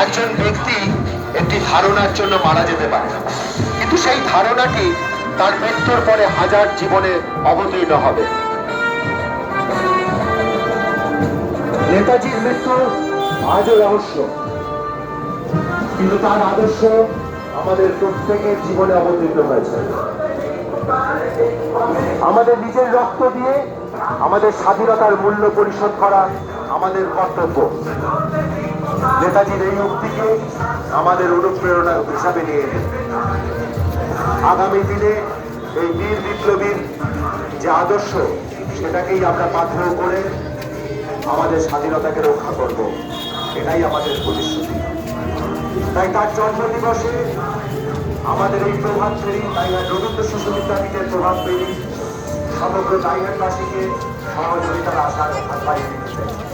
একজন ব্যক্তি একটি ধারণার জন্য মারা যেতে পারে, কিন্তু সেই ধারণাটি তার মৃত্যুর পরে হাজার জীবনে অবতীর্ণ হবে। নেতাজির মৃত্যু আজও রহস্য, কিন্তু তার আদর্শ আমাদের প্রত্যেকের জীবনে অবতীর্ণ হয়েছে। আমাদের নিজের রক্ত দিয়ে আমাদের স্বাধীনতার মূল্য পরিশোধ করা আমাদের কর্তব্য। নেতাজির এই উক্তিকে আমাদের অনুপ্রেরণা হিসাবে নিয়ে নিন। আগামী দিনে এই বীর বিপ্লবীর যে আদর্শ, সেটাকেই আমরা পাথেয় করে আমাদের স্বাধীনতাকে রক্ষা করব, এটাই আমাদের প্রতিশ্রুতি। তাই তার জন্মদিবসে আমাদের এই প্রভাত ফেরি দাইহাট রবীন্দ্র শিশু বিদ্যাপীঠের প্রভাব ফেরি সমগ্র দাইহাটবাসীকে সহযোগিতার আশা আহ্বান দিতে চাই।